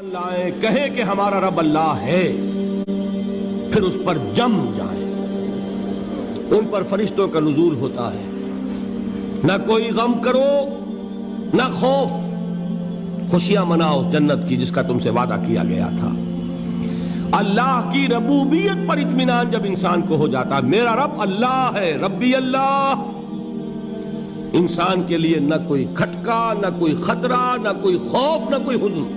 لائیں کہیں کہ ہمارا رب اللہ ہے، پھر اس پر جم جائیں۔ ان پر فرشتوں کا نزول ہوتا ہے، نہ کوئی غم کرو نہ خوف، خوشیاں مناؤ جنت کی جس کا تم سے وعدہ کیا گیا تھا۔ اللہ کی ربوبیت پر اطمینان جب انسان کو ہو جاتا، میرا رب اللہ ہے، ربی اللہ، انسان کے لیے نہ کوئی کھٹکا، نہ کوئی خطرہ، نہ کوئی خوف، نہ کوئی حزن۔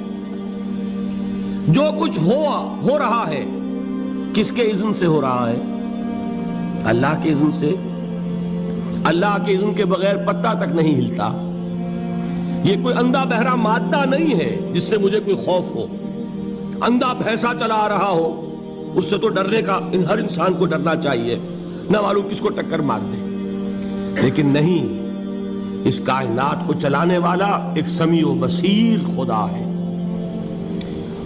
جو کچھ ہو رہا ہے کس کے اذن سے ہو رہا ہے؟ اللہ کے اذن سے۔ اللہ کے اذن کے بغیر پتہ تک نہیں ہلتا۔ یہ کوئی اندھا بہرا مادہ نہیں ہے جس سے مجھے کوئی خوف ہو۔ اندھا بھینسا چلا آ رہا ہو اس سے تو ڈرنے کا ہر انسان کو ڈرنا چاہیے، نہ معلوم کس کو ٹکر مار دے۔ لیکن نہیں، اس کائنات کو چلانے والا ایک سمیع و بصیر خدا ہے،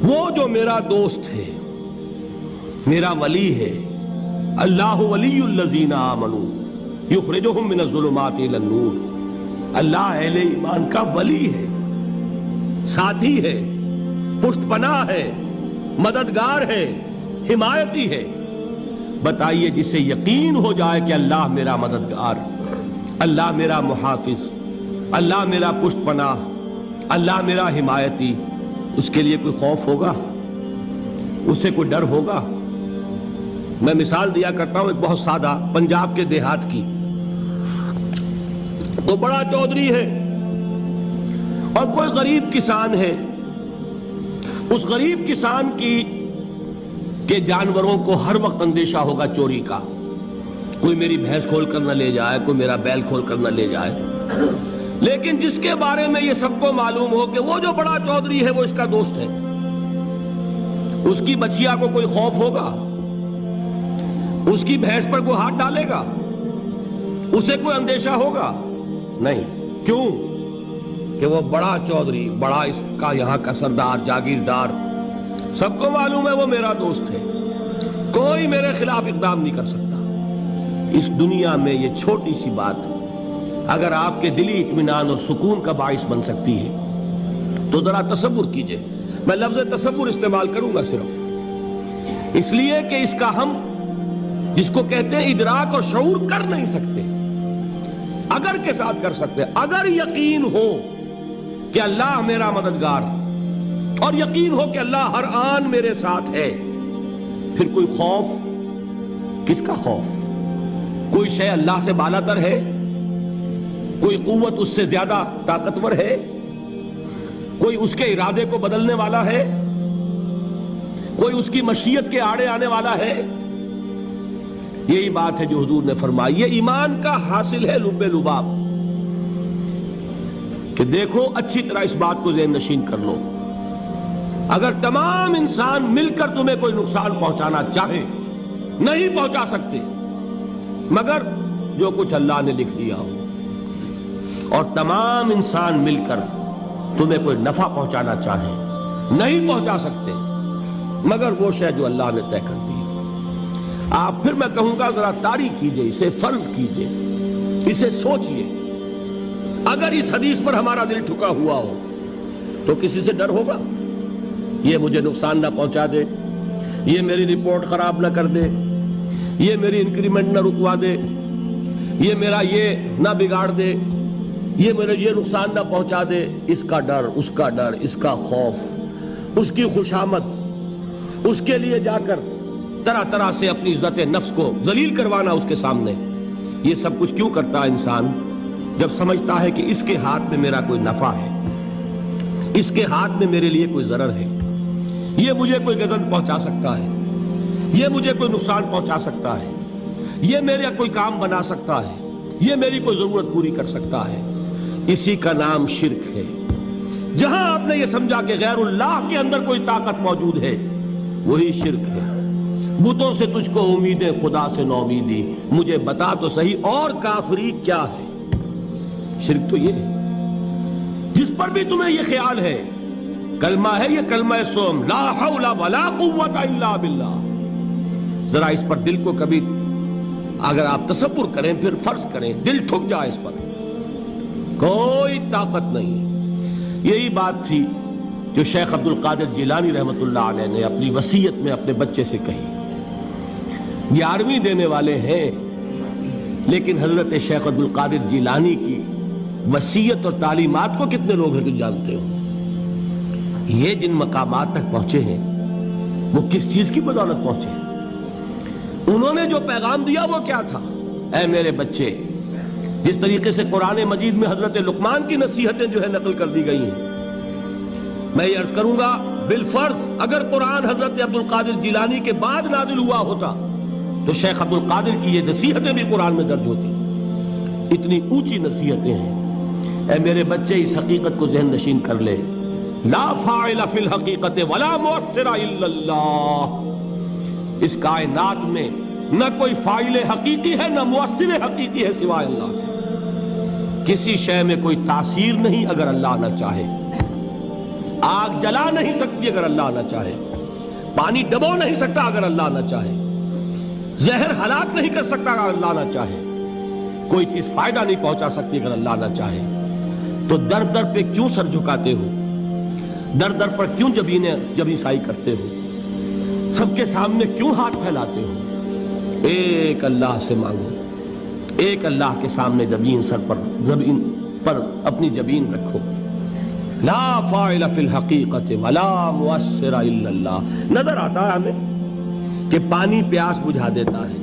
وہ جو میرا دوست ہے، میرا ولی ہے۔ اللہ ولی الذین آمنوا یخرجہم من الظلمات الی النور۔ اللہ اہل ایمان کا ولی ہے، ساتھی ہے، پشت پناہ ہے، مددگار ہے، حمایتی ہے۔ بتائیے جسے یقین ہو جائے کہ اللہ میرا مددگار، اللہ میرا محافظ، اللہ میرا پشت پناہ، اللہ میرا حمایتی، اس کے لیے کوئی خوف ہوگا؟ اس سے کوئی ڈر ہوگا؟ میں مثال دیا کرتا ہوں ایک بہت سادہ پنجاب کے دیہات کی۔ وہ بڑا چودھری ہے اور کوئی غریب کسان ہے۔ اس غریب کسان کے جانوروں کو ہر وقت اندیشہ ہوگا چوری کا، کوئی میری بھینس کھول کر نہ لے جائے، کوئی میرا بیل کھول کر نہ لے جائے۔ لیکن جس کے بارے میں یہ سب کو معلوم ہو کہ وہ جو بڑا چودھری ہے وہ اس کا دوست ہے، اس کی بچیا کو کوئی خوف ہوگا؟ اس کی بھینس پر کوئی ہاتھ ڈالے گا؟ اسے کوئی اندیشہ ہوگا؟ نہیں۔ کیوں؟ کہ وہ بڑا چودھری، بڑا اس کا یہاں کا سردار، جاگیردار، سب کو معلوم ہے وہ میرا دوست ہے، کوئی میرے خلاف اقدام نہیں کر سکتا۔ اس دنیا میں یہ چھوٹی سی بات اگر آپ کے دلی اطمینان اور سکون کا باعث بن سکتی ہے تو ذرا تصور کیجئے۔ میں لفظ تصور استعمال کروں گا صرف اس لیے کہ اس کا ہم جس کو کہتے ہیں ادراک اور شعور کر نہیں سکتے، اگر کے ساتھ کر سکتے۔ اگر یقین ہو کہ اللہ میرا مددگار اور یقین ہو کہ اللہ ہر آن میرے ساتھ ہے، پھر کوئی خوف؟ کس کا خوف؟ کوئی شے اللہ سے بالاتر ہے؟ کوئی قوت اس سے زیادہ طاقتور ہے؟ کوئی اس کے ارادے کو بدلنے والا ہے؟ کوئی اس کی مشیت کے آڑے آنے والا ہے؟ یہی بات ہے جو حضور نے فرمائی۔ یہ ایمان کا حاصل ہے لب لباب، کہ دیکھو اچھی طرح اس بات کو ذہن نشین کر لو، اگر تمام انسان مل کر تمہیں کوئی نقصان پہنچانا چاہے نہیں پہنچا سکتے، مگر جو کچھ اللہ نے لکھ دیا ہو، اور تمام انسان مل کر تمہیں کوئی نفع پہنچانا چاہے نہیں پہنچا سکتے، مگر وہ شے جو اللہ نے طے کر دی۔ آپ پھر میں کہوں گا ذرا طاری کیجئے، اسے فرض کیجئے، اسے سوچئے۔ اگر اس حدیث پر ہمارا دل ٹھکا ہوا ہو تو کسی سے ڈر ہوگا؟ یہ مجھے نقصان نہ پہنچا دے، یہ میری رپورٹ خراب نہ کر دے، یہ میری انکریمنٹ نہ رکوا دے، یہ میرا یہ نہ بگاڑ دے، یہ میرے یہ نقصان نہ پہنچا دے۔ اس کا ڈر، اس کا ڈر، اس کا خوف، اس کی خوشامد، اس کے لیے جا کر طرح طرح سے اپنی عزت نفس کو ذلیل کروانا اس کے سامنے، یہ سب کچھ کیوں کرتا ہے انسان؟ جب سمجھتا ہے کہ اس کے ہاتھ میں میرا کوئی نفع ہے، اس کے ہاتھ میں میرے لیے کوئی ضرر ہے، یہ مجھے کوئی غضب پہنچا سکتا ہے، یہ مجھے کوئی نقصان پہنچا سکتا ہے، یہ میرا کوئی کام بنا سکتا ہے، یہ میری کوئی ضرورت پوری کر سکتا ہے، اسی کا نام شرک ہے۔ جہاں آپ نے یہ سمجھا کہ غیر اللہ کے اندر کوئی طاقت موجود ہے، وہی شرک ہے۔ بتوں سے تجھ کو امیدیں، خدا سے نو امیدی، مجھے بتا تو صحیح اور کافری کیا ہے؟ شرک تو یہ ہے۔ جس پر بھی تمہیں یہ خیال ہے، کلمہ ہے یہ کلمہ سوم، لا حول ولا قوت الا باللہ، ذرا اس پر دل کو کبھی اگر آپ تصور کریں، پھر فرض کریں، دل ٹھک جائے اس پر، کوئی طاقت نہیں۔ یہی بات تھی جو شیخ عبد القادر جیلانی رحمۃ اللہ علیہ نے اپنی وصیت میں اپنے بچے سے کہی. 11ویں دینے والے ہیں، لیکن حضرت شیخ عبد القادر جیلانی کی وصیت اور تعلیمات کو کتنے لوگ ہیں تم جانتے ہو؟ یہ جن مقامات تک پہنچے ہیں وہ کس چیز کی بدولت پہنچے ہیں؟ انہوں نے جو پیغام دیا وہ کیا تھا؟ اے میرے بچے، جس طریقے سے قرآن مجید میں حضرت لقمان کی نصیحتیں جو ہے نقل کر دی گئی ہیں، میں یہ عرض کروں گا بالفرض اگر قرآن حضرت عبد القادر جیلانی کے بعد نازل ہوا ہوتا تو شیخ عبد القادر کی یہ نصیحتیں بھی قرآن میں درج ہوتی. اتنی اونچی نصیحتیں ہیں. اے میرے بچے، اس حقیقت کو ذہن نشین کر لے، لا فاعل فی الحقیقت ولا مؤثر الا اللہ. اس کائنات میں نہ کوئی فاعل حقیقی ہے نہ مؤثر حقیقی ہے سوائے اللہ کے. کسی شے میں کوئی تاثیر نہیں اگر اللہ نہ چاہے. آگ جلا نہیں سکتی اگر اللہ نہ چاہے. پانی ڈبو نہیں سکتا اگر اللہ نہ چاہے. زہر ہلاک نہیں کر سکتا اگر اللہ نہ چاہے. کوئی چیز فائدہ نہیں پہنچا سکتی اگر اللہ نہ چاہے. تو در در پہ کیوں سر جھکاتے ہو؟ در در پر کیوں جبیں سائی کرتے ہو؟ سب کے سامنے کیوں ہاتھ پھیلاتے ہو؟ ایک اللہ سے مانگو. ایک اللہ کے سامنے زمین پر اپنی جبین رکھو. لا فاعل فی الحقیقت ولا مؤثر الا اللہ. نظر آتا ہے ہمیں کہ پانی پیاس بجھا دیتا ہے.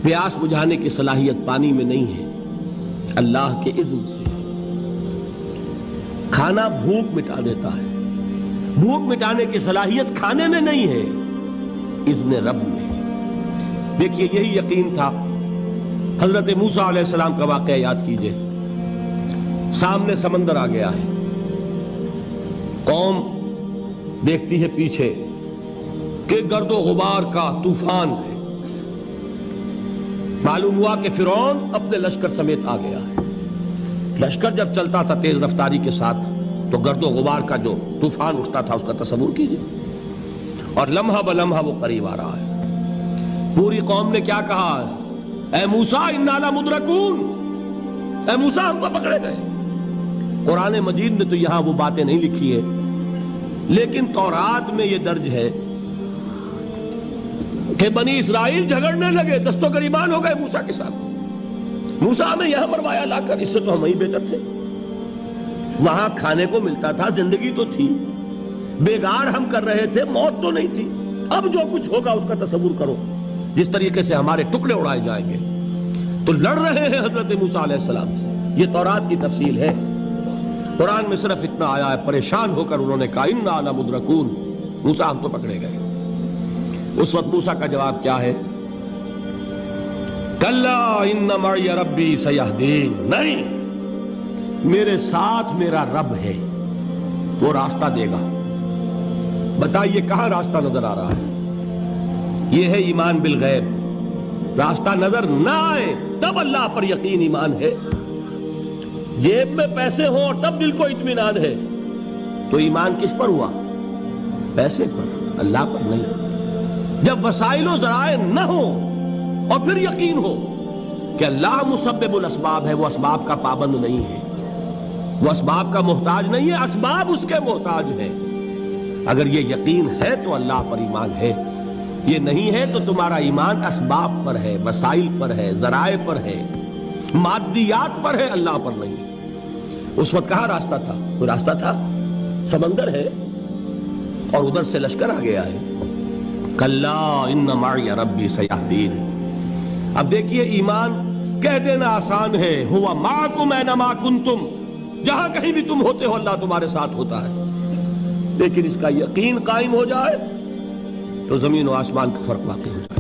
پیاس بجھانے کی صلاحیت پانی میں نہیں ہے، اللہ کے اذن سے. کھانا بھوک مٹا دیتا ہے، بھوک مٹانے کی صلاحیت کھانے میں نہیں ہے، اذن رب میں. دیکھیے یہی یقین تھا. حضرت موسیٰ علیہ السلام کا واقعہ یاد کیجئے. سامنے سمندر آ گیا ہے، قوم دیکھتی ہے پیچھے کہ گرد و غبار کا طوفان ہے. معلوم ہوا کہ فرعون اپنے لشکر سمیت آ گیا ہے. لشکر جب چلتا تھا تیز رفتاری کے ساتھ تو گرد و غبار کا جو طوفان اٹھتا تھا اس کا تصور کیجئے. اور لمحہ بلمحہ وہ قریب آ رہا ہے. پوری قوم نے کیا کہا؟ اے موسیٰ انا لمدرکون، اے موسیٰ ہم کو پکڑے گئے. قرآن مجید نے تو یہاں وہ باتیں نہیں لکھی ہے، لیکن تورات میں یہ درج ہے کہ بنی اسرائیل جھگڑنے لگے، دست و گریبان ہو گئے موسیٰ کے ساتھ. موسیٰ ہمیں یہاں مروایا لا کر، اس سے تو ہم ہی بہتر تھے. وہاں کھانے کو ملتا تھا، زندگی تو تھی، بیگار ہم کر رہے تھے، موت تو نہیں تھی. اب جو کچھ ہوگا اس کا تصور کرو، جس طریقے سے ہمارے ٹکڑے اڑائے جائیں گے. تو لڑ رہے ہیں حضرت موسیٰ علیہ السلام سے. یہ تورات کی تفصیل ہے. قرآن میں صرف اتنا آیا ہے، پریشان ہو کر انہوں نے کہا انا لمدرکون، موسیٰ ہم تو پکڑے گئے. اس وقت موسیٰ کا جواب کیا ہے؟ کلا ان معی ربی سیہدین. نہیں، میرے ساتھ میرا رب ہے، وہ راستہ دے گا. بتائیے کہاں راستہ نظر آ رہا ہے؟ یہ ہے ایمان بالغیب. راستہ نظر نہ آئے تب اللہ پر یقین ایمان ہے. جیب میں پیسے ہوں اور تب دل کو اطمینان ہے تو ایمان کس پر ہوا؟ پیسے پر، اللہ پر نہیں. جب وسائل و ذرائع نہ ہو اور پھر یقین ہو کہ اللہ مسبب الاسباب ہے، وہ اسباب کا پابند نہیں ہے، وہ اسباب کا محتاج نہیں ہے، اسباب اس کے محتاج ہیں. اگر یہ یقین ہے تو اللہ پر ایمان ہے. یہ نہیں ہے تو تمہارا ایمان اسباب پر ہے، وسائل پر ہے، ذرائع پر ہے، مادیات پر ہے، اللہ پر نہیں. اس وقت کہاں راستہ تھا؟ کوئی راستہ تھا؟ سمندر ہے اور ادھر سے لشکر آ گیا ہے. کلا ان معی ربی سیہدین. اب دیکھیے ایمان کہہ دینا آسان ہے، ہوا معکم اینما کنتم، جہاں کہیں بھی تم ہوتے ہو اللہ تمہارے ساتھ ہوتا ہے. لیکن اس کا یقین قائم ہو جائے تو زمین و آسمان کا فرق واقع ہو جائے.